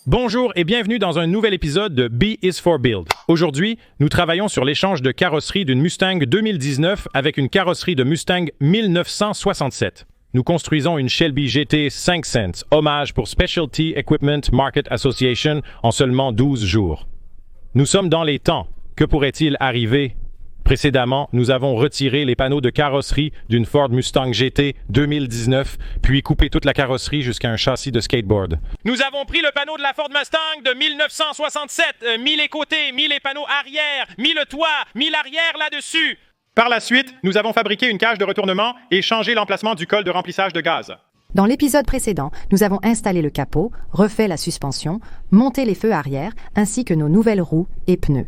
Bonjour et bienvenue dans un nouvel épisode de B is for Build. Aujourd'hui, nous travaillons sur l'échange de carrosserie d'une Mustang 2019 avec une carrosserie de Mustang 1967. Nous construisons une Shelby GT 5 cents, hommage pour Specialty Equipment Market Association en seulement 12 jours. Nous sommes dans les temps. Que pourrait-il arriver? Précédemment, nous avons retiré les panneaux de carrosserie d'une Ford Mustang GT 2019, puis coupé toute la carrosserie jusqu'à un châssis de skateboard. Nous avons pris le panneau de la Ford Mustang de 1967, mis les côtés, mis les panneaux arrière, mis le toit, mis l'arrière là-dessus. Par la suite, nous avons fabriqué une cage de retournement et changé l'emplacement du col de remplissage de gaz. Dans l'épisode précédent, nous avons installé le capot, refait la suspension, monté les feux arrière, ainsi que nos nouvelles roues et pneus.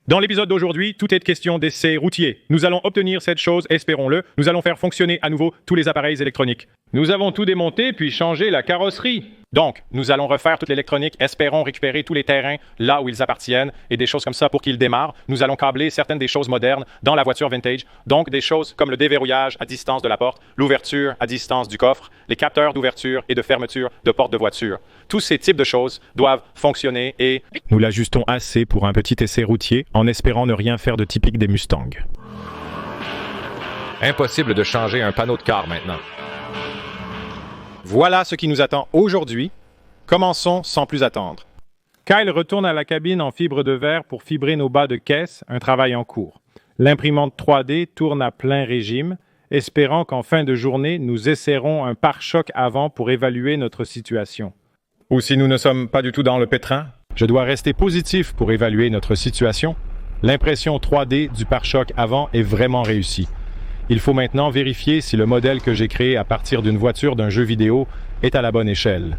Dans l'épisode d'aujourd'hui, tout est question d'essai routier. Nous allons obtenir cette chose, espérons-le. Nous allons faire fonctionner à nouveau tous les appareils électroniques. Nous avons tout démonté puis changé la carrosserie. Donc, nous allons refaire toute l'électronique, espérons récupérer tous les terrains là où ils appartiennent et des choses comme ça pour qu'ils démarrent. Nous allons câbler certaines des choses modernes dans la voiture vintage, donc des choses comme le déverrouillage à distance de la porte, l'ouverture à distance du coffre, les capteurs d'ouverture et de fermeture de porte de voiture. Tous ces types de choses doivent fonctionner et... Nous l'ajustons assez pour un petit essai routier en espérant ne rien faire de typique des Mustangs. Impossible de changer un panneau de car maintenant. Voilà ce qui nous attend aujourd'hui. Commençons sans plus attendre. Kyle retourne à la cabine en fibre de verre pour fibrer nos bas de caisse, un travail en cours. L'imprimante 3D tourne à plein régime, espérant qu'en fin de journée, nous essaierons un pare-choc avant pour évaluer notre situation. Ou si nous ne sommes pas du tout dans le pétrin, je dois rester positif pour évaluer notre situation. L'impression 3D du pare-choc avant est vraiment réussie. Il faut maintenant vérifier si le modèle que j'ai créé à partir d'une voiture d'un jeu vidéo est à la bonne échelle.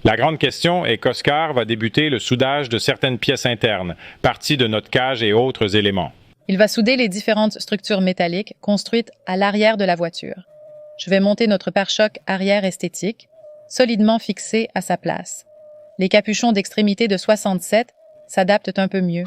La grande question est qu'Oscar va débuter le soudage de certaines pièces internes, parties de notre cage et autres éléments. Il va souder les différentes structures métalliques construites à l'arrière de la voiture. Je vais monter notre pare-choc arrière esthétique, solidement fixé à sa place. Les capuchons d'extrémité de 67 s'adaptent un peu mieux.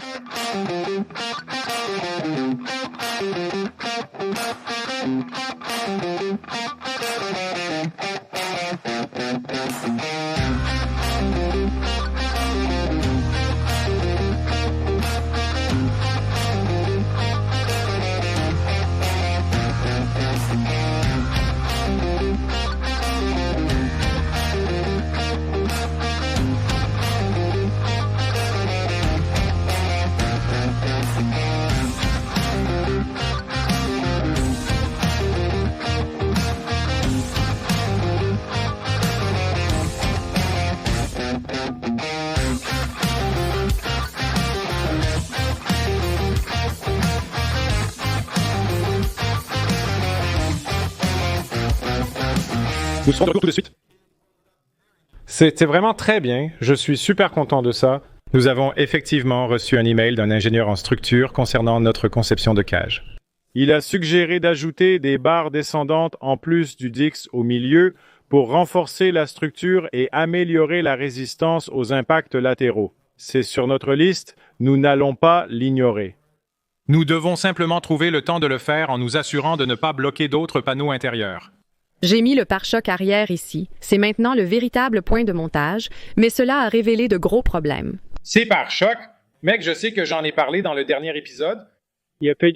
Nous serons de retour tout de suite. C'était vraiment très bien. Je suis super content de ça. Nous avons effectivement reçu un email d'un ingénieur en structure concernant notre conception de cage. Il a suggéré d'ajouter des barres descendantes en plus du Dix au milieu pour renforcer la structure et améliorer la résistance aux impacts latéraux. C'est sur notre liste, nous n'allons pas l'ignorer. Nous devons simplement trouver le temps de le faire en nous assurant de ne pas bloquer d'autres panneaux intérieurs. J'ai mis le pare-choc arrière ici. C'est maintenant le véritable point de montage, mais cela a révélé de gros problèmes. C'est pare-choc. Mec, je sais que j'en ai parlé dans le dernier épisode.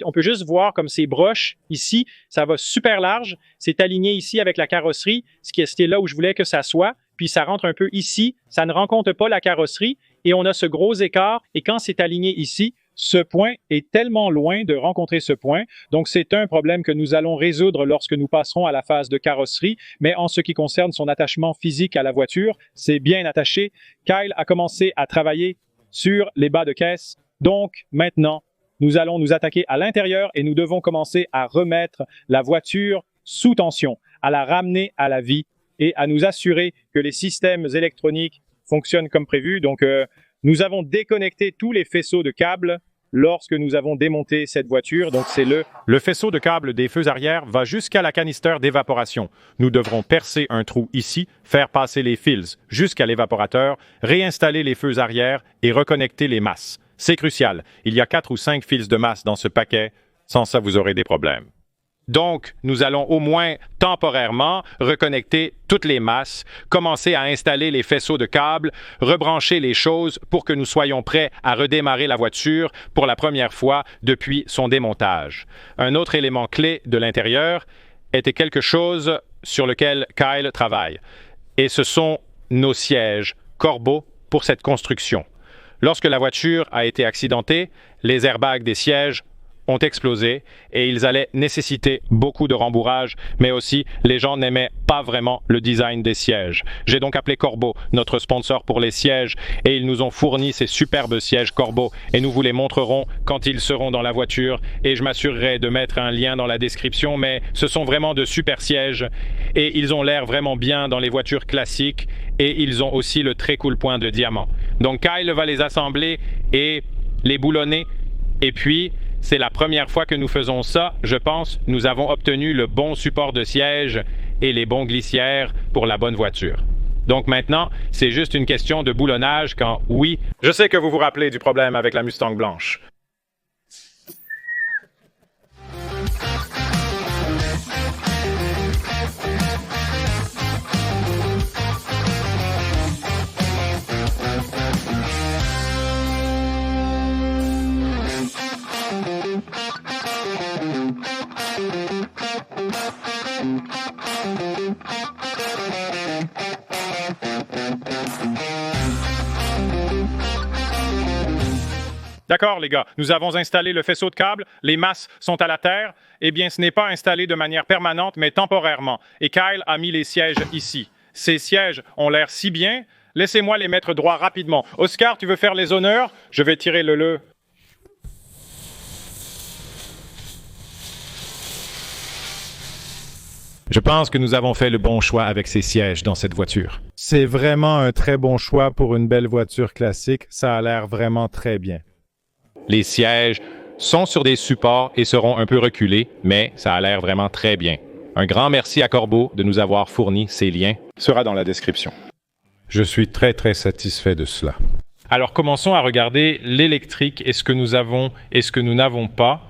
On peut juste voir comme ces broches ici, ça va super large. C'est aligné ici avec la carrosserie, c'était là où je voulais que ça soit. Puis ça rentre un peu ici, ça ne rencontre pas la carrosserie et on a ce gros écart. Et quand c'est aligné ici, ce point est tellement loin de rencontrer ce point. Donc, c'est un problème que nous allons résoudre lorsque nous passerons à la phase de carrosserie. Mais en ce qui concerne son attachement physique à la voiture, c'est bien attaché. Kyle a commencé à travailler sur les bas de caisse. Donc, maintenant, nous allons nous attaquer à l'intérieur et nous devons commencer à remettre la voiture sous tension, à la ramener à la vie et à nous assurer que les systèmes électroniques fonctionnent comme prévu. Donc, nous avons déconnecté tous les faisceaux de câbles lorsque nous avons démonté cette voiture. Donc, c'est le faisceau de câble des feux arrière va jusqu'à la canister d'évaporation. Nous devrons percer un trou ici, faire passer les fils jusqu'à l'évaporateur, réinstaller les feux arrière et reconnecter les masses. C'est crucial. Il y a 4 ou 5 fils de masse dans ce paquet. Sans ça, vous aurez des problèmes. Donc, nous allons au moins temporairement reconnecter toutes les masses, commencer à installer les faisceaux de câbles, rebrancher les choses pour que nous soyons prêts à redémarrer la voiture pour la première fois depuis son démontage. Un autre élément clé de l'intérieur était quelque chose sur lequel Kyle travaille, et ce sont nos sièges Corbeau pour cette construction. Lorsque la voiture a été accidentée, les airbags des sièges ont explosé et ils allaient nécessiter beaucoup de rembourrage, mais aussi les gens n'aimaient pas vraiment le design des sièges. J'ai donc appelé Corbeau, notre sponsor pour les sièges, et ils nous ont fourni ces superbes sièges Corbeau et nous vous les montrerons quand ils seront dans la voiture et je m'assurerai de mettre un lien dans la description, mais ce sont vraiment de super sièges et ils ont l'air vraiment bien dans les voitures classiques et ils ont aussi le très cool point de diamant. Donc Kyle va les assembler et les boulonner et puis c'est la première fois que nous faisons ça, je pense. Nous avons obtenu le bon support de siège et les bons glissières pour la bonne voiture. Donc maintenant, c'est juste une question de boulonnage quand, oui, je sais que vous vous rappelez du problème avec la Mustang blanche. D'accord, les gars, nous avons installé le faisceau de câbles, les masses sont à la terre. Eh bien, ce n'est pas installé de manière permanente, mais temporairement. Et Kyle a mis les sièges ici. Ces sièges ont l'air si bien, laissez-moi les mettre droits rapidement. Oscar, tu veux faire les honneurs? Je vais tirer le. Je pense que nous avons fait le bon choix avec ces sièges dans cette voiture. C'est vraiment un très bon choix pour une belle voiture classique. Ça a l'air vraiment très bien. Les sièges sont sur des supports et seront un peu reculés, mais ça a l'air vraiment très bien. Un grand merci à Corbeau de nous avoir fourni ces liens. Sera dans la description. Je suis très, très satisfait de cela. Alors, commençons à regarder l'électrique et ce que nous avons et ce que nous n'avons pas.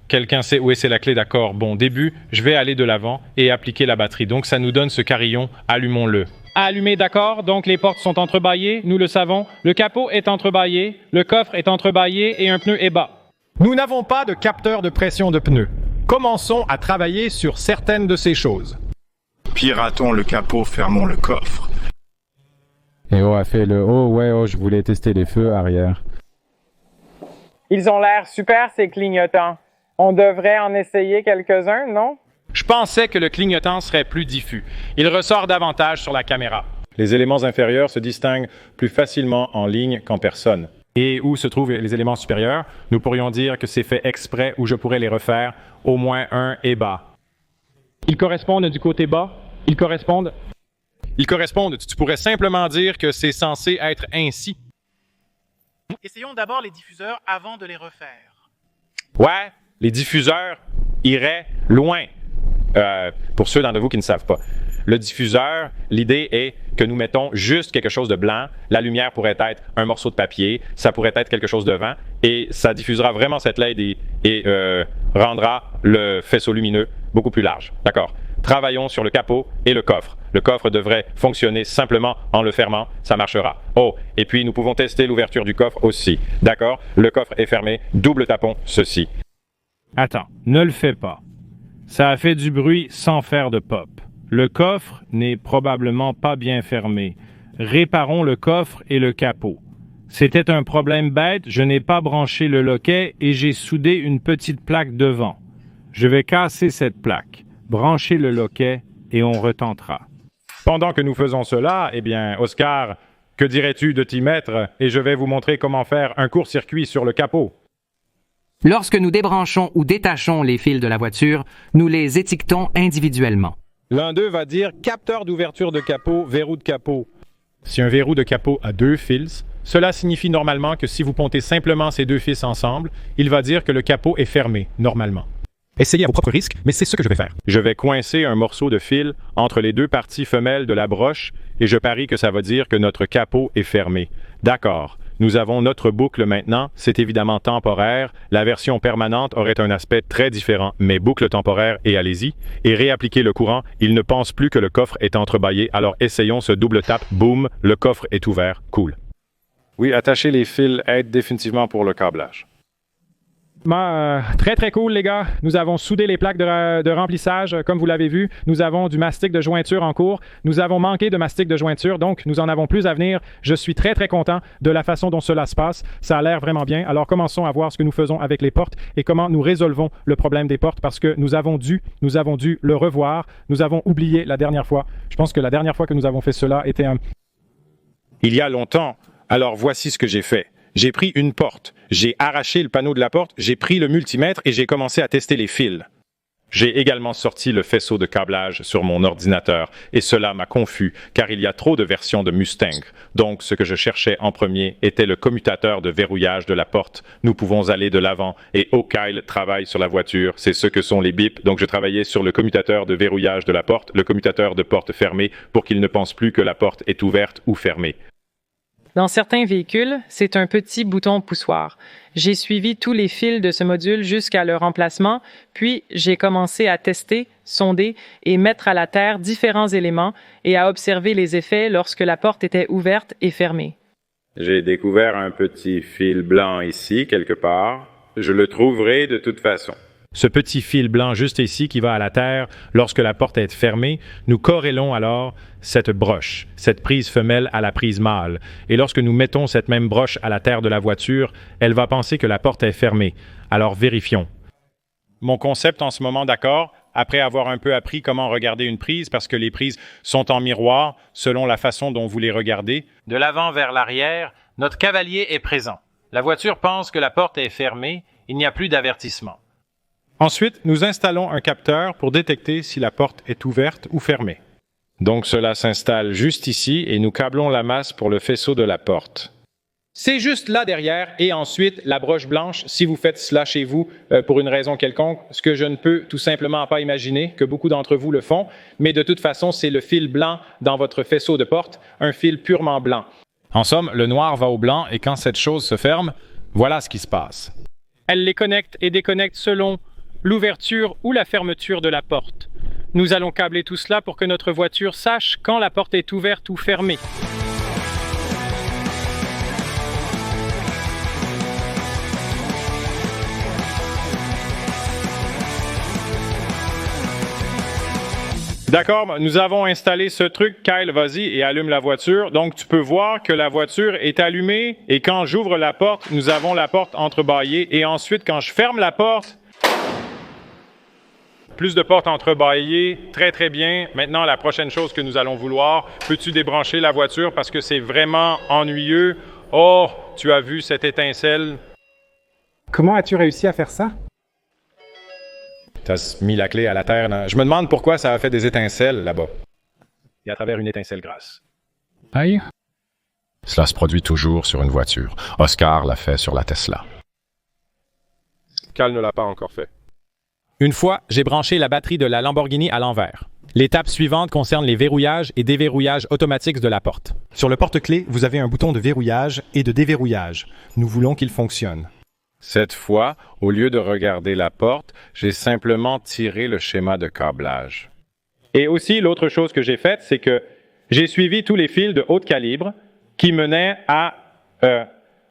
Quelqu'un sait où est la clé, d'accord. Bon, début, je vais aller de l'avant et appliquer la batterie. Donc, ça nous donne ce carillon. Allumons-le. Allumé, d'accord. Donc, les portes sont entrebâillées, nous le savons. Le capot est entrebâillé, le coffre est entrebâillé et un pneu est bas. Nous n'avons pas de capteur de pression de pneus. Commençons à travailler sur certaines de ces choses. Piratons le capot, fermons le coffre. Et a fait le je voulais tester les feux arrière. Ils ont l'air super, ces clignotants. On devrait en essayer quelques-uns, non? Je pensais que le clignotant serait plus diffus. Il ressort davantage sur la caméra. Les éléments inférieurs se distinguent plus facilement en ligne qu'en personne. Et où se trouvent les éléments supérieurs? Nous pourrions dire que c'est fait exprès ou je pourrais les refaire. Au moins un est bas. Ils correspondent du côté bas. Ils correspondent. Tu pourrais simplement dire que c'est censé être ainsi. Essayons d'abord les diffuseurs avant de les refaire. Ouais, les diffuseurs iraient loin. Pour ceux d'entre vous qui ne savent pas. Le diffuseur, l'idée est que nous mettons juste quelque chose de blanc. La lumière pourrait être un morceau de papier, ça pourrait être quelque chose de vent, et ça diffusera vraiment cette LED et rendra le faisceau lumineux beaucoup plus large. D'accord. Travaillons sur le capot et le coffre. Le coffre devrait fonctionner simplement en le fermant, ça marchera. Oh, et puis nous pouvons tester l'ouverture du coffre aussi. D'accord. Le coffre est fermé, double tapons ceci. Attends, ne le fais pas. Ça a fait du bruit sans faire de pop. Le coffre n'est probablement pas bien fermé. Réparons le coffre et le capot. C'était un problème bête, je n'ai pas branché le loquet et j'ai soudé une petite plaque devant. Je vais casser cette plaque, brancher le loquet et on retentera. Pendant que nous faisons cela, eh bien, Oscar, que dirais-tu de t'y mettre et je vais vous montrer comment faire un court-circuit sur le capot. Lorsque nous débranchons ou détachons les fils de la voiture, nous les étiquetons individuellement. L'un d'eux va dire capteur d'ouverture de capot, verrou de capot. Si un verrou de capot a 2 fils, cela signifie normalement que si vous pontez simplement ces 2 fils ensemble, il va dire que le capot est fermé, normalement. Essayez à vos propres risques, mais c'est ce que je vais faire. Je vais coincer un morceau de fil entre les 2 parties femelles de la broche et je parie que ça va dire que notre capot est fermé. D'accord. Nous avons notre boucle maintenant, c'est évidemment temporaire. La version permanente aurait un aspect très différent, mais boucle temporaire et allez-y. Et réappliquer le courant, il ne pense plus que le coffre est entrebâillé, alors essayons ce double tap, boum, le coffre est ouvert, cool. Oui, attacher les fils aide définitivement pour le câblage. Très très cool les gars. Nous avons soudé les plaques de remplissage comme vous l'avez vu. Nous avons du mastic de jointure en cours. Nous avons manqué de mastic de jointure, donc nous en avons plus à venir. Je suis très très content de la façon dont cela se passe. Ça a l'air vraiment bien. Alors commençons à voir ce que nous faisons avec les portes et comment nous résolvons le problème des portes parce que nous avons dû le revoir. Nous avons oublié la dernière fois. Je pense que la dernière fois que nous avons fait cela était Il y a longtemps. Alors voici ce que j'ai fait. J'ai pris une porte, j'ai arraché le panneau de la porte, j'ai pris le multimètre et j'ai commencé à tester les fils. J'ai également sorti le faisceau de câblage sur mon ordinateur et cela m'a confus car il y a trop de versions de Mustang. Donc ce que je cherchais en premier était le commutateur de verrouillage de la porte. Nous pouvons aller de l'avant et O'Kyle travaille sur la voiture, c'est ce que sont les bips. Donc je travaillais sur le commutateur de verrouillage de la porte, le commutateur de porte fermée pour qu'il ne pense plus que la porte est ouverte ou fermée. Dans certains véhicules, c'est un petit bouton poussoir. J'ai suivi tous les fils de ce module jusqu'à leur emplacement, puis j'ai commencé à tester, sonder et mettre à la terre différents éléments et à observer les effets lorsque la porte était ouverte et fermée. J'ai découvert un petit fil blanc ici, quelque part. Je le trouverai de toute façon. Ce petit fil blanc juste ici qui va à la terre lorsque la porte est fermée, nous corrélons alors cette broche, cette prise femelle à la prise mâle. Et lorsque nous mettons cette même broche à la terre de la voiture, elle va penser que la porte est fermée. Alors vérifions. Mon concept en ce moment, d'accord, après avoir un peu appris comment regarder une prise, parce que les prises sont en miroir selon la façon dont vous les regardez. De l'avant vers l'arrière, notre cavalier est présent. La voiture pense que la porte est fermée, il n'y a plus d'avertissement. Ensuite, nous installons un capteur pour détecter si la porte est ouverte ou fermée. Donc cela s'installe juste ici et nous câblons la masse pour le faisceau de la porte. C'est juste là derrière et ensuite la broche blanche si vous faites cela chez vous pour une raison quelconque, ce que je ne peux tout simplement pas imaginer que beaucoup d'entre vous le font, mais de toute façon c'est le fil blanc dans votre faisceau de porte, un fil purement blanc. En somme, le noir va au blanc et quand cette chose se ferme, voilà ce qui se passe. Elle les connecte et déconnecte selon l'ouverture ou la fermeture de la porte. Nous allons câbler tout cela pour que notre voiture sache quand la porte est ouverte ou fermée. D'accord, nous avons installé ce truc. Kyle, vas-y et allume la voiture. Donc, tu peux voir que la voiture est allumée et quand j'ouvre la porte, nous avons la porte entrebâillée. Et ensuite, quand je ferme la porte, plus de portes entrebâillées, très très bien. Maintenant, la prochaine chose que nous allons vouloir, peux-tu débrancher la voiture parce que c'est vraiment ennuyeux. Oh, tu as vu cette étincelle? Comment as-tu réussi à faire ça? Tu as mis la clé à la terre. Je me demande pourquoi ça a fait des étincelles là-bas. Et à travers une étincelle grasse. Aïe. Cela se produit toujours sur une voiture. Oscar l'a fait sur la Tesla. Cal ne l'a pas encore fait. Une fois, j'ai branché la batterie de la Lamborghini à l'envers. L'étape suivante concerne les verrouillages et déverrouillages automatiques de la porte. Sur le porte-clés, vous avez un bouton de verrouillage et de déverrouillage. Nous voulons qu'il fonctionne. Cette fois, au lieu de regarder la porte, j'ai simplement tiré le schéma de câblage. Et aussi, l'autre chose que j'ai faite, c'est que j'ai suivi tous les fils de haut calibre qui menaient à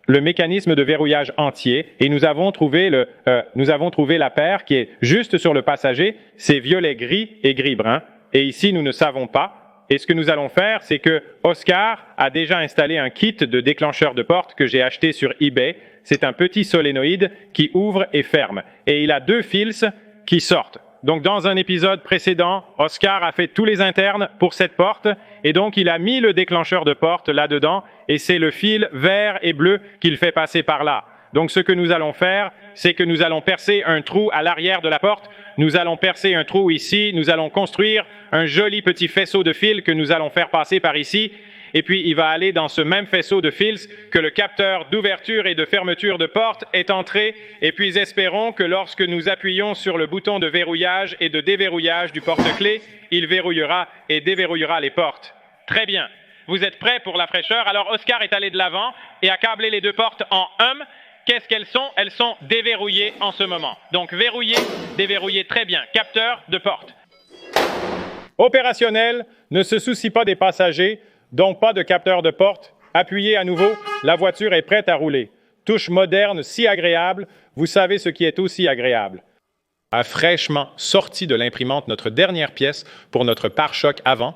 le mécanisme de verrouillage entier et nous avons trouvé la paire qui est juste sur le passager, c'est violet gris et gris brun. Et ici, nous ne savons pas. Et ce que nous allons faire, c'est que Oscar a déjà installé un kit de déclencheur de porte que j'ai acheté sur eBay. C'est un petit solénoïde qui ouvre et ferme. Et il a 2 fils qui sortent. Donc, dans un épisode précédent, Oscar a fait tous les internes pour cette porte et donc il a mis le déclencheur de porte là-dedans et c'est le fil vert et bleu qu'il fait passer par là. Donc, ce que nous allons faire, c'est que nous allons percer un trou à l'arrière de la porte. Nous allons percer un trou ici. Nous allons construire un joli petit faisceau de fil que nous allons faire passer par ici. Et puis, il va aller dans ce même faisceau de fils que le capteur d'ouverture et de fermeture de porte est entré. Et puis, espérons que lorsque nous appuyons sur le bouton de verrouillage et de déverrouillage du porte-clés, il verrouillera et déverrouillera les portes. Très bien. Vous êtes prêts pour la fraîcheur? Alors Oscar est allé de l'avant et a câblé les deux portes en Qu'est-ce qu'elles sont? Elles sont déverrouillées en ce moment. Donc verrouillées, déverrouillées, très bien. Capteur de porte. Opérationnel, ne se soucie pas des passagers, donc pas de capteur de porte. Appuyez à nouveau, la voiture est prête à rouler. Touche moderne, si agréable, vous savez ce qui est aussi agréable. A fraîchement sorti de l'imprimante notre dernière pièce pour notre pare-choc avant.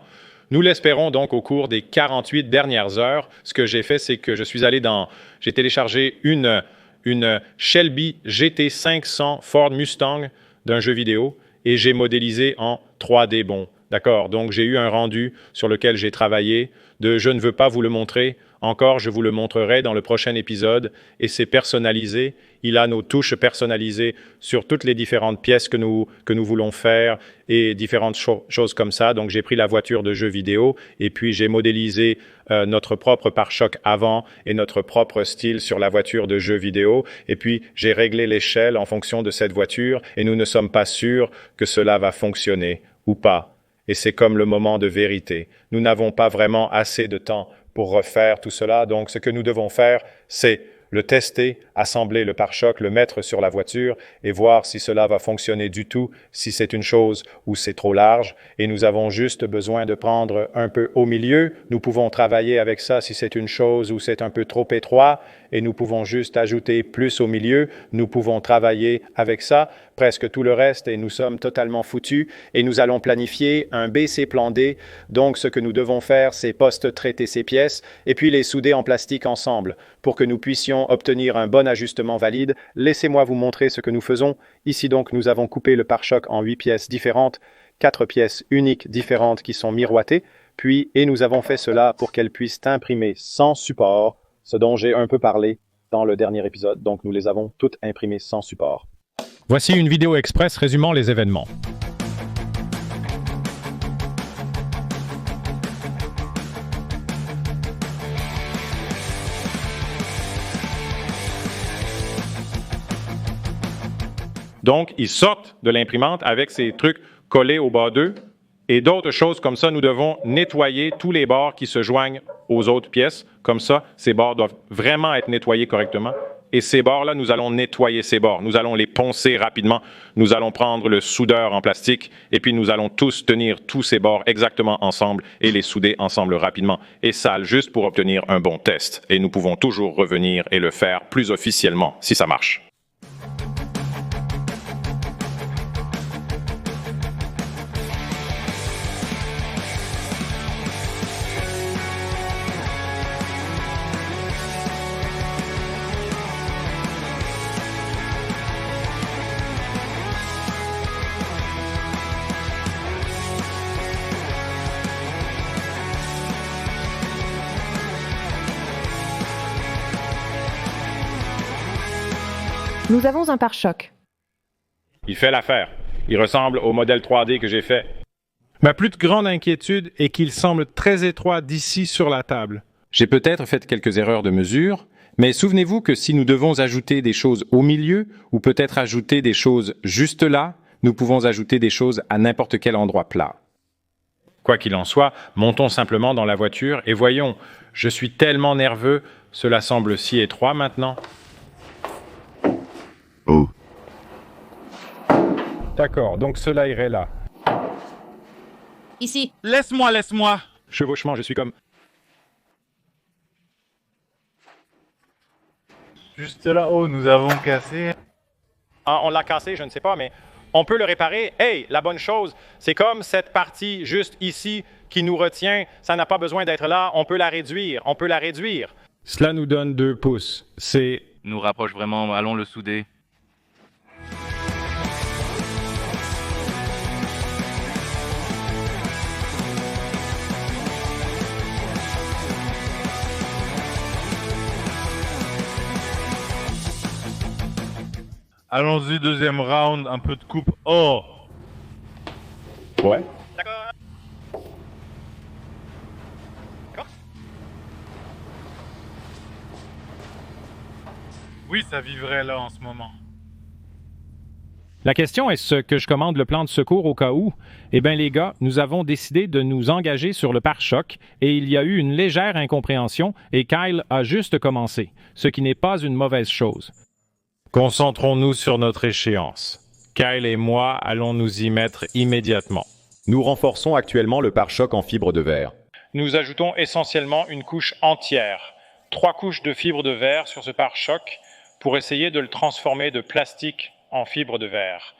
Nous l'espérons donc au cours des 48 dernières heures. Ce que j'ai fait, c'est que j'ai téléchargé une Shelby GT500 Ford Mustang d'un jeu vidéo et j'ai modélisé en 3D bon. D'accord, donc j'ai eu un rendu sur lequel j'ai travaillé. Je ne veux pas vous le montrer. Encore, je vous le montrerai dans le prochain épisode et c'est personnalisé. Il a nos touches personnalisées sur toutes les différentes pièces que nous voulons faire et différentes choses comme ça. Donc, j'ai pris la voiture de jeu vidéo et puis j'ai modélisé notre propre pare-choc avant et notre propre style sur la voiture de jeu vidéo. Et puis, j'ai réglé l'échelle en fonction de cette voiture et nous ne sommes pas sûrs que cela va fonctionner ou pas. Et c'est comme le moment de vérité. Nous n'avons pas vraiment assez de temps pour refaire tout cela. Donc, ce que nous devons faire, c'est le tester, assembler le pare-choc, le mettre sur la voiture et voir si cela va fonctionner du tout, si c'est une chose ou c'est trop large. Et nous avons juste besoin de prendre un peu au milieu. Nous pouvons travailler avec ça si c'est une chose ou c'est un peu trop étroit et nous pouvons juste ajouter plus au milieu. Nous pouvons travailler avec ça, presque tout le reste et nous sommes totalement foutus et nous allons planifier un BC plan D. Donc, ce que nous devons faire, c'est post-traiter ces pièces et puis les souder en plastique ensemble pour que nous puissions obtenir un bon ajustement valide. Laissez-moi vous montrer ce que nous faisons. Ici donc, nous avons coupé le pare-choc en 8 pièces différentes, 4 pièces uniques différentes qui sont miroitées, et nous avons fait cela pour qu'elles puissent imprimer sans support, ce dont j'ai un peu parlé dans le dernier épisode. Donc, nous les avons toutes imprimées sans support. Voici une vidéo express résumant les événements. Donc, ils sortent de l'imprimante avec ces trucs collés au bas d'eux et d'autres choses comme ça. Nous devons nettoyer tous les bords qui se joignent aux autres pièces. Comme ça, ces bords doivent vraiment être nettoyés correctement. Et ces bords-là, nous allons nettoyer ces bords. Nous allons les poncer rapidement. Nous allons prendre le soudeur en plastique et puis nous allons tous tenir tous ces bords exactement ensemble et les souder ensemble rapidement et sale juste pour obtenir un bon test. Et nous pouvons toujours revenir et le faire plus officiellement si ça marche. Nous avons un pare-choc. Il fait l'affaire. Il ressemble au modèle 3D que j'ai fait. Ma plus grande inquiétude est qu'il semble très étroit d'ici sur la table. J'ai peut-être fait quelques erreurs de mesure, mais souvenez-vous que si nous devons ajouter des choses au milieu ou peut-être ajouter des choses juste là, nous pouvons ajouter des choses à n'importe quel endroit plat. Quoi qu'il en soit, montons simplement dans la voiture et voyons. Je suis tellement nerveux, cela semble si étroit maintenant. Oh. D'accord, donc cela irait là. Ici. Laisse-moi. Chevauchement, je suis comme... Juste là-haut, nous avons cassé. Ah, on l'a cassé, je ne sais pas, mais on peut le réparer. Hey, la bonne chose, c'est comme cette partie juste ici qui nous retient. Ça n'a pas besoin d'être là, on peut la réduire. Cela nous donne 2 pouces. C'est... Nous rapproche vraiment, allons le souder. Allons-y, deuxième round, un peu de coupe. Oh! Ouais. D'accord. Oui, ça vivrait là en ce moment. La question est ce que je commande le plan de secours au cas où? Eh bien, les gars, nous avons décidé de nous engager sur le pare-choc et il y a eu une légère incompréhension et Kyle a juste commencé, ce qui n'est pas une mauvaise chose. Concentrons-nous sur notre échéance. Kyle et moi allons nous y mettre immédiatement. Nous renforçons actuellement le pare-choc en fibre de verre. Nous ajoutons essentiellement une couche entière, 3 couches de fibre de verre sur ce pare-choc pour essayer de le transformer de plastique en fibre de verre.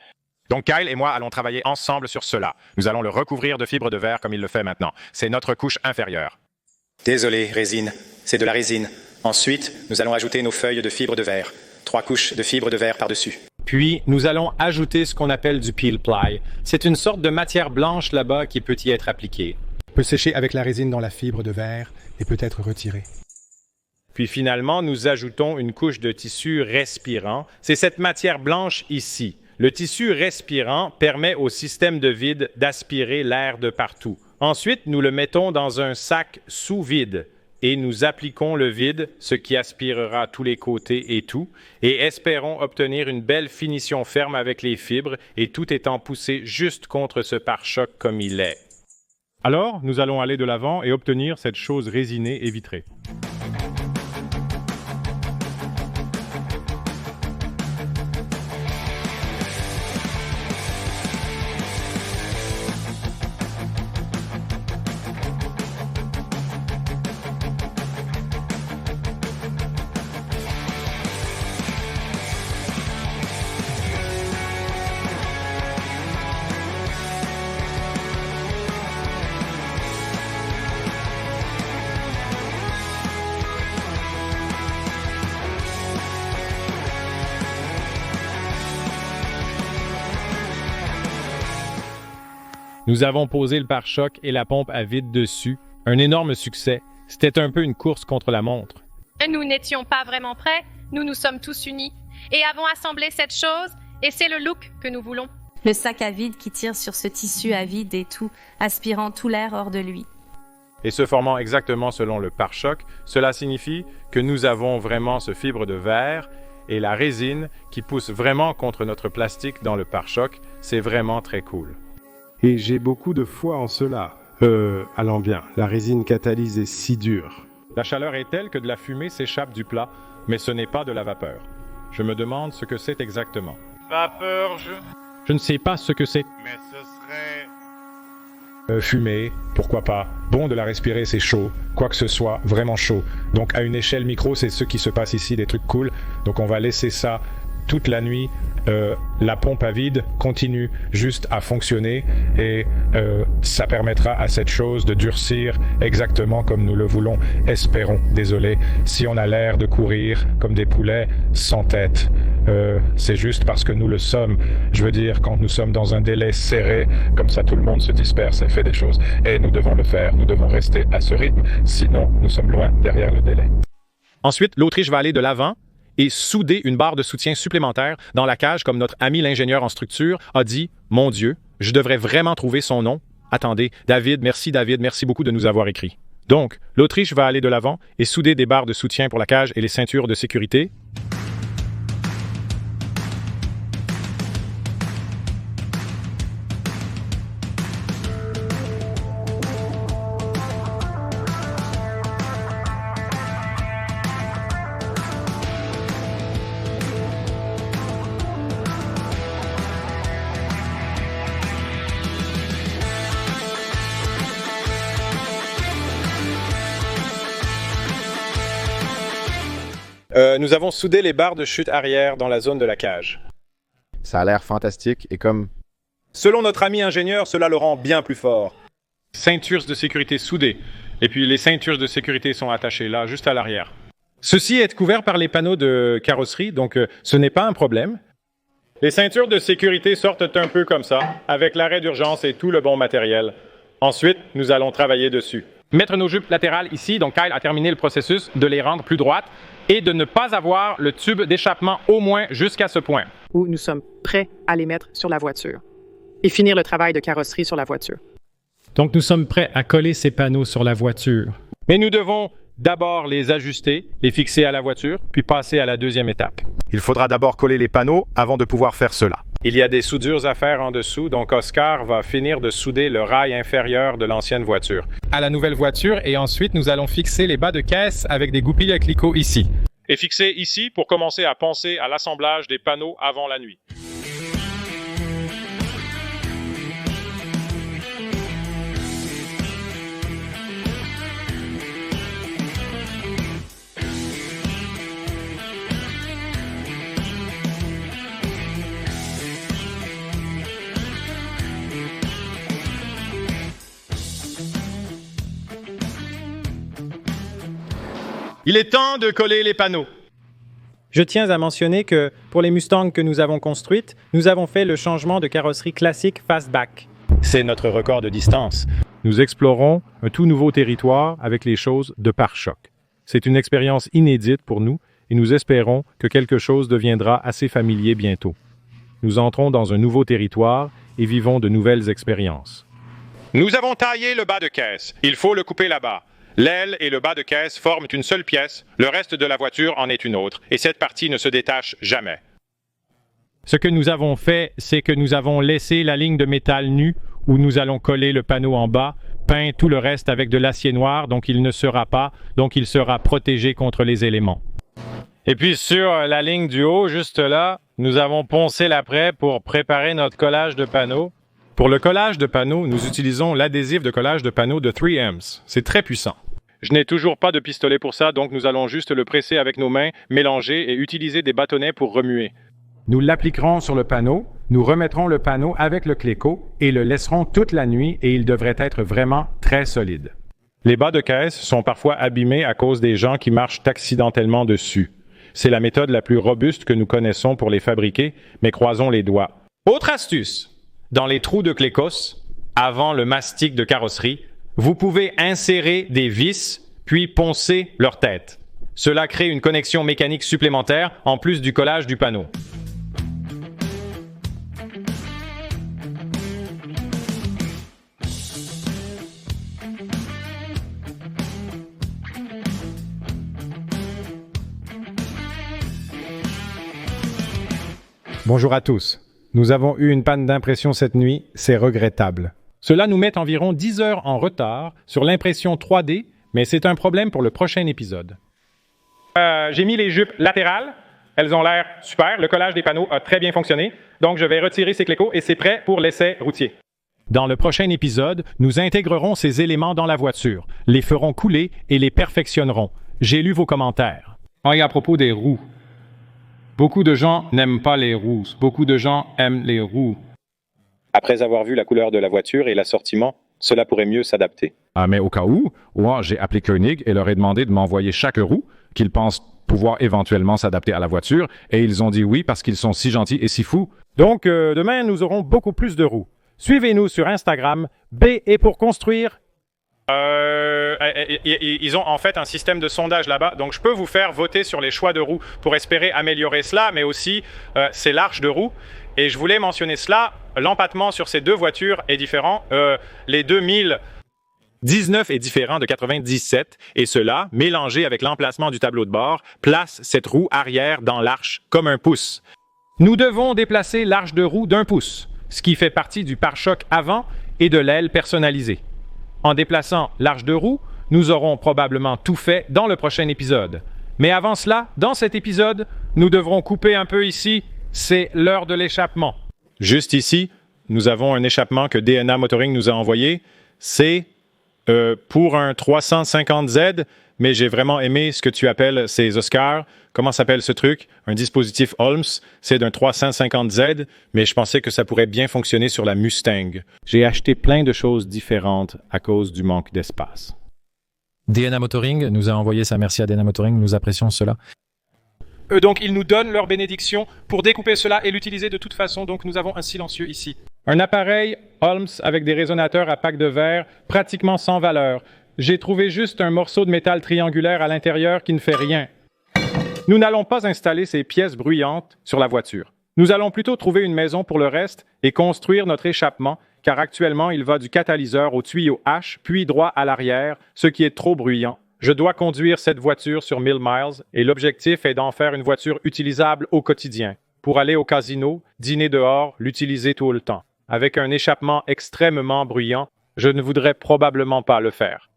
Donc Kyle et moi allons travailler ensemble sur cela. Nous allons le recouvrir de fibre de verre comme il le fait maintenant. C'est notre couche inférieure. Désolé, résine. C'est de la résine. Ensuite, nous allons ajouter nos feuilles de fibre de verre. 3 couches de fibre de verre par-dessus. Puis, nous allons ajouter ce qu'on appelle du peel ply. C'est une sorte de matière blanche là-bas qui peut y être appliquée. On peut sécher avec la résine dans la fibre de verre et peut être retirée. Puis finalement, nous ajoutons une couche de tissu respirant. C'est cette matière blanche ici. Le tissu respirant permet au système de vide d'aspirer l'air de partout. Ensuite, nous le mettons dans un sac sous vide et nous appliquons le vide, ce qui aspirera tous les côtés et tout, et espérons obtenir une belle finition ferme avec les fibres et tout étant poussé juste contre ce pare-choc comme il est. Alors, nous allons aller de l'avant et obtenir cette chose résinée et vitrée. Nous avons posé le pare-choc et la pompe à vide dessus. Un énorme succès. C'était un peu une course contre la montre. Nous n'étions pas vraiment prêts. Nous nous sommes tous unis et avons assemblé cette chose et c'est le look que nous voulons. Le sac à vide qui tire sur ce tissu à vide et tout, aspirant tout l'air hors de lui. Et se formant exactement selon le pare-choc, cela signifie que nous avons vraiment ce fibre de verre et la résine qui pousse vraiment contre notre plastique dans le pare-choc. C'est vraiment très cool. Et j'ai beaucoup de foi en cela. Allons bien, la résine catalyse est si dure. La chaleur est telle que de la fumée s'échappe du plat, mais ce n'est pas de la vapeur. Je me demande ce que c'est exactement. Vapeur, Je ne sais pas ce que c'est. Mais ce serait... Fumée, pourquoi pas. Bon de la respirer, c'est chaud. Quoi que ce soit, vraiment chaud. Donc à une échelle micro, c'est ce qui se passe ici, des trucs cool. Donc on va laisser ça toute la nuit. La pompe à vide continue juste à fonctionner et ça permettra à cette chose de durcir exactement comme nous le voulons. Espérons, désolé, si on a l'air de courir comme des poulets sans tête. C'est juste parce que nous le sommes. Je veux dire, quand nous sommes dans un délai serré, comme ça tout le monde se disperse et fait des choses. Et nous devons le faire, nous devons rester à ce rythme, sinon nous sommes loin derrière le délai. Ensuite, l'Autriche va aller de l'avant et souder une barre de soutien supplémentaire dans la cage comme notre ami l'ingénieur en structure a dit « Mon Dieu, je devrais vraiment trouver son nom. Attendez, David, merci beaucoup de nous avoir écrit. » Donc, l'Autriche va aller de l'avant et souder des barres de soutien pour la cage et les ceintures de sécurité. Nous avons soudé les barres de chute arrière dans la zone de la cage. Ça a l'air fantastique et comme... Selon notre ami ingénieur, cela le rend bien plus fort. Ceintures de sécurité soudées. Et puis les ceintures de sécurité sont attachées là, juste à l'arrière. Ceci est couvert par les panneaux de carrosserie, donc ce n'est pas un problème. Les ceintures de sécurité sortent un peu comme ça, avec l'arrêt d'urgence et tout le bon matériel. Ensuite, nous allons travailler dessus. Mettre nos jupes latérales ici, donc Kyle a terminé le processus de les rendre plus droites et de ne pas avoir le tube d'échappement au moins jusqu'à ce point. Où nous sommes prêts à les mettre sur la voiture et finir le travail de carrosserie sur la voiture. Donc nous sommes prêts à coller ces panneaux sur la voiture. Mais nous devons d'abord les ajuster, les fixer à la voiture, puis passer à la deuxième étape. Il faudra d'abord coller les panneaux avant de pouvoir faire cela. Il y a des soudures à faire en dessous, donc Oscar va finir de souder le rail inférieur de l'ancienne voiture à la nouvelle voiture et ensuite nous allons fixer les bas de caisse avec des goupilles à cliquot ici. Et fixer ici pour commencer à penser à l'assemblage des panneaux avant la nuit. Il est temps de coller les panneaux. Je tiens à mentionner que pour les Mustangs que nous avons construites, nous avons fait le changement de carrosserie classique fastback. C'est notre record de distance. Nous explorons un tout nouveau territoire avec les choses de pare-choc. C'est une expérience inédite pour nous et nous espérons que quelque chose deviendra assez familier bientôt. Nous entrons dans un nouveau territoire et vivons de nouvelles expériences. Nous avons taillé le bas de caisse. Il faut le couper là-bas. L'aile et le bas de caisse forment une seule pièce, le reste de la voiture en est une autre, et cette partie ne se détache jamais. Ce que nous avons fait, c'est que nous avons laissé la ligne de métal nue où nous allons coller le panneau en bas, peint tout le reste avec de l'acier noir, donc il sera protégé contre les éléments. Et puis sur la ligne du haut, juste là, nous avons poncé l'après pour préparer notre collage de panneaux. Pour le collage de panneaux, nous utilisons l'adhésif de collage de panneaux de 3Ms. C'est très puissant. Je n'ai toujours pas de pistolet pour ça, donc nous allons juste le presser avec nos mains, mélanger et utiliser des bâtonnets pour remuer. Nous l'appliquerons sur le panneau, nous remettrons le panneau avec le cléco et le laisserons toute la nuit et il devrait être vraiment très solide. Les bas de caisse sont parfois abîmés à cause des gens qui marchent accidentellement dessus. C'est la méthode la plus robuste que nous connaissons pour les fabriquer, mais croisons les doigts. Autre astuce, dans les trous de clécos, avant le mastic de carrosserie, vous pouvez insérer des vis, puis poncer leur tête. Cela crée une connexion mécanique supplémentaire en plus du collage du panneau. Bonjour à tous. Nous avons eu une panne d'impression cette nuit, c'est regrettable. Cela nous met environ 10 heures en retard sur l'impression 3D, mais c'est un problème pour le prochain épisode. J'ai mis les jupes latérales. Elles ont l'air super. Le collage des panneaux a très bien fonctionné. Donc, je vais retirer ces clécos et c'est prêt pour l'essai routier. Dans le prochain épisode, nous intégrerons ces éléments dans la voiture, les ferons couler et les perfectionnerons. J'ai lu vos commentaires. Et à propos des roues. Beaucoup de gens n'aiment pas les roues. Beaucoup de gens aiment les roues. Après avoir vu la couleur de la voiture et l'assortiment, cela pourrait mieux s'adapter. Ah, mais au cas où, moi, j'ai appelé Koenig et leur ai demandé de m'envoyer chaque roue qu'ils pensent pouvoir éventuellement s'adapter à la voiture, et ils ont dit oui parce qu'ils sont si gentils et si fous. Donc, demain, nous aurons beaucoup plus de roues. Suivez-nous sur Instagram. B est pour construire. Ils ont en fait un système de sondage là-bas, donc je peux vous faire voter sur les choix de roues pour espérer améliorer cela, mais aussi c'est l'arche de roue. Et je voulais mentionner cela, l'empattement sur ces deux voitures est différent. Les 2019 est différent de 97, et cela, mélangé avec l'emplacement du tableau de bord, place cette roue arrière dans l'arche comme un pouce. Nous devons déplacer l'arche de roue d'1 pouce, ce qui fait partie du pare-choc avant et de l'aile personnalisée. En déplaçant l'arche de roue, nous aurons probablement tout fait dans le prochain épisode. Mais avant cela, dans cet épisode, nous devrons couper un peu ici. C'est l'heure de l'échappement. Juste ici, nous avons un échappement que DNA Motoring nous a envoyé. C'est pour un 350Z, mais j'ai vraiment aimé ce que tu appelles ces Oscars. Comment s'appelle ce truc? Un dispositif Holmes. C'est d'un 350Z, mais je pensais que ça pourrait bien fonctionner sur la Mustang. J'ai acheté plein de choses différentes à cause du manque d'espace. DNA Motoring nous a envoyé ça. Merci à DNA Motoring, nous apprécions cela. Donc, ils nous donnent leur bénédiction pour découper cela et l'utiliser de toute façon. Donc, nous avons un silencieux ici. Un appareil Holmes avec des résonateurs à pack de verre, pratiquement sans valeur. J'ai trouvé juste un morceau de métal triangulaire à l'intérieur qui ne fait rien. Nous n'allons pas installer ces pièces bruyantes sur la voiture. Nous allons plutôt trouver une maison pour le reste et construire notre échappement, car actuellement, il va du catalyseur au tuyau H, puis droit à l'arrière, ce qui est trop bruyant. Je dois conduire cette voiture sur 1000 miles et l'objectif est d'en faire une voiture utilisable au quotidien. pour aller au casino, dîner dehors, l'utiliser tout le temps. Avec un échappement extrêmement bruyant, je ne voudrais probablement pas le faire.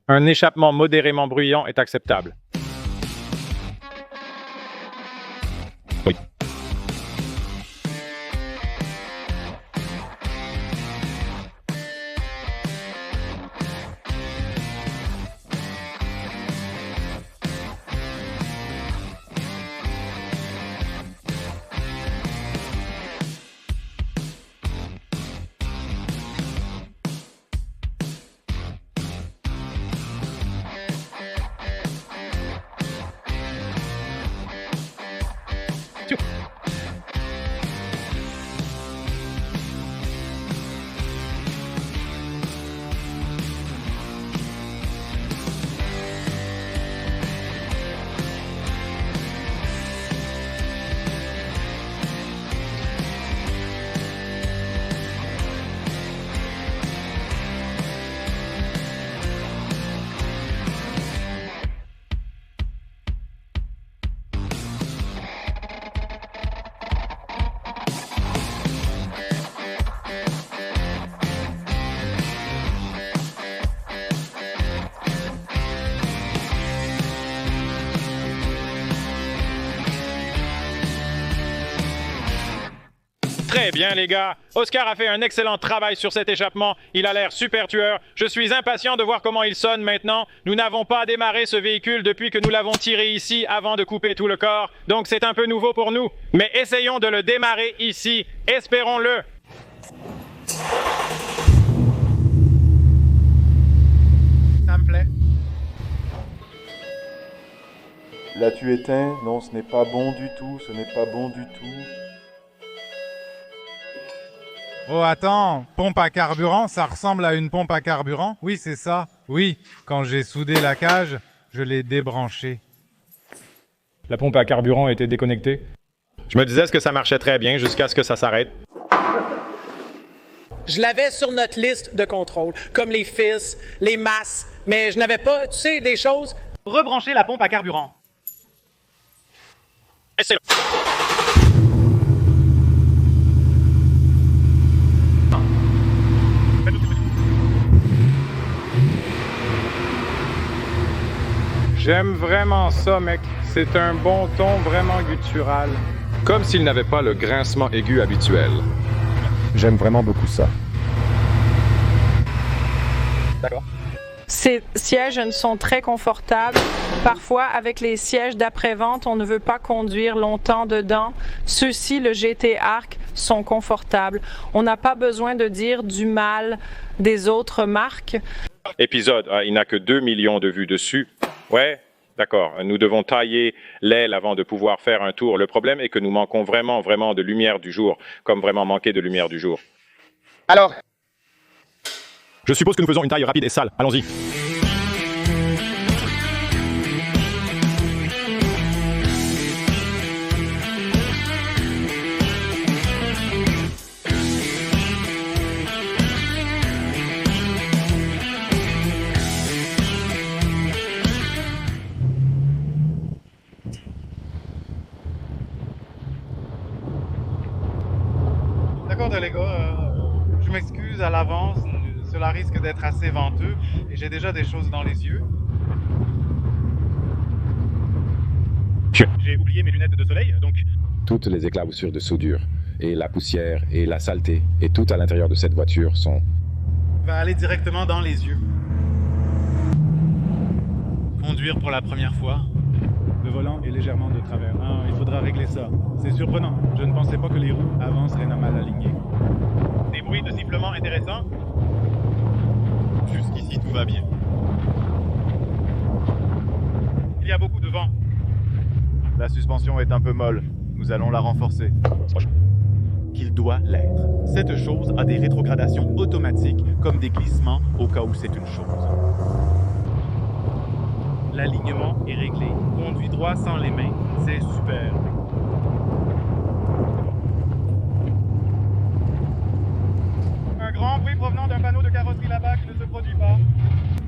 Un échappement modérément bruyant est acceptable. Oui. Très bien, les gars. Oscar a fait un excellent travail sur cet échappement. Il a l'air super tueur. Je suis impatient de voir comment il sonne maintenant. Nous n'avons pas démarré ce véhicule depuis que nous l'avons tiré ici avant de couper tout le corps. Donc c'est un peu nouveau pour nous. Mais essayons de le démarrer ici. Espérons-le. Ça me plaît. L'as-tu éteint? Non, ce n'est pas bon du tout. Ce n'est pas bon du tout. Oh attends, pompe à carburant, ça ressemble à une pompe à carburant? Oui, c'est ça. Oui, quand j'ai soudé la cage, je l'ai débranchée. La pompe à carburant était déconnectée. Je me disais que ça marchait très bien jusqu'à ce que ça s'arrête. Je l'avais sur notre liste de contrôle, comme les fils, les masses, mais je n'avais pas, tu sais, des choses... Rebrancher la pompe à carburant. Excellent. J'aime vraiment ça, mec. C'est un bon ton vraiment guttural. Comme s'il n'avait pas le grincement aigu habituel. J'aime vraiment beaucoup ça. D'accord. Ces sièges sont très confortables. Parfois, avec les sièges d'après-vente, on ne veut pas conduire longtemps dedans. Ceux-ci, le GT Arc, sont confortables. On n'a pas besoin de dire du mal des autres marques. Épisode, il n'a que 2 millions de vues dessus. Ouais, d'accord. Nous devons tailler l'aile avant de pouvoir faire un tour. Le problème est que nous manquons vraiment de lumière du jour, comme vraiment manquer de lumière du jour. Alors, je suppose que nous faisons une taille rapide et sale. Allons-y. D'accord, les gars, je m'excuse à l'avance, cela risque d'être assez venteux et j'ai déjà des choses dans les yeux. J'ai oublié mes lunettes de soleil, donc... Toutes les éclaboussures de soudure, et la poussière, et la saleté, et tout à l'intérieur de cette voiture sont... Va aller directement dans les yeux. Conduire pour la première fois. Le volant est légèrement de travers. Ah, il faudra régler ça. C'est surprenant. Je ne pensais pas que les roues avant seraient mal alignées. Des bruits de sifflement intéressants. Jusqu'ici, tout va bien. Il y a beaucoup de vent. La suspension est un peu molle. Nous allons la renforcer. Qu'il doit l'être. Cette chose a des rétrogradations automatiques, comme des glissements au cas où c'est une chose. L'alignement est réglé. Conduit droit sans les mains. C'est super. Un grand bruit provenant d'un panneau de carrosserie là-bas qui ne se produit pas.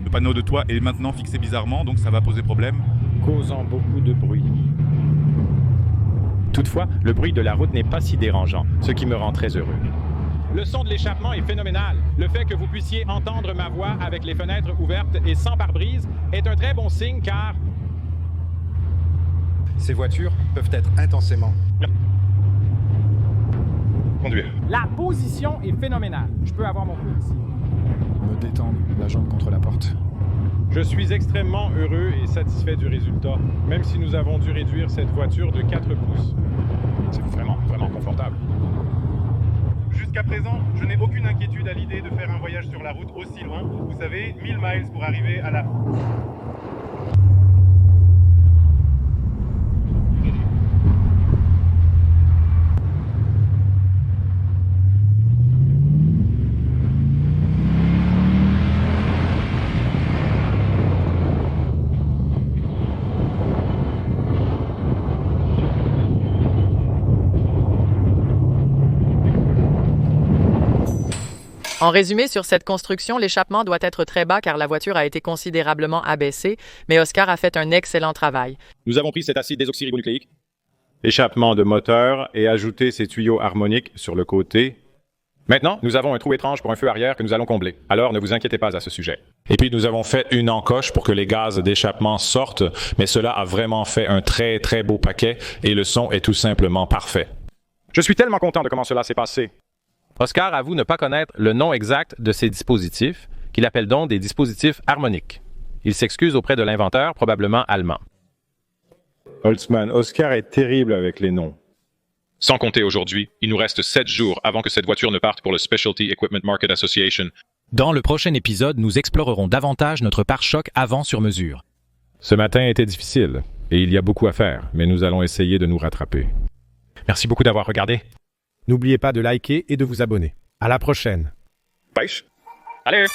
Le panneau de toit est maintenant fixé bizarrement, donc ça va poser problème. Causant beaucoup de bruit. Toutefois, le bruit de la route n'est pas si dérangeant, ce qui me rend très heureux. Le son de l'échappement est phénoménal. Le fait que vous puissiez entendre ma voix avec les fenêtres ouvertes et sans pare-brise est un très bon signe car... Ces voitures peuvent être intensément... Conduire. La position est phénoménale. Je peux avoir mon coup ici. Me détendre, la jambe contre la porte. Je suis extrêmement heureux et satisfait du résultat, même si nous avons dû réduire cette voiture de 4 pouces. C'est vraiment confortable. Jusqu'à présent, je n'ai aucune inquiétude à l'idée de faire un voyage sur la route aussi loin. Vous savez, 1000 miles pour arriver à la... En résumé, sur cette construction, l'échappement doit être très bas car la voiture a été considérablement abaissée, mais Oscar a fait un excellent travail. Nous avons pris cet acide désoxyribonucléique, échappement de moteur et ajouté ces tuyaux harmoniques sur le côté. Maintenant, nous avons un trou étrange pour un feu arrière que nous allons combler. Alors, ne vous inquiétez pas à ce sujet. Et puis, nous avons fait une encoche pour que les gaz d'échappement sortent, mais cela a vraiment fait un très, très beau paquet et le son est tout simplement parfait. Je suis tellement content de comment cela s'est passé. Oscar avoue ne pas connaître le nom exact de ces dispositifs, qu'il appelle donc des dispositifs harmoniques. Il s'excuse auprès de l'inventeur, probablement allemand. Holtzman, Oscar est terrible avec les noms. Sans compter aujourd'hui, il nous reste 7 jours avant que cette voiture ne parte pour le Specialty Equipment Market Association. Dans le prochain épisode, nous explorerons davantage notre pare-choc avant sur mesure. Ce matin était difficile et il y a beaucoup à faire, mais nous allons essayer de nous rattraper. Merci beaucoup d'avoir regardé. N'oubliez pas de liker et de vous abonner. À la prochaine. Pêche. Allez!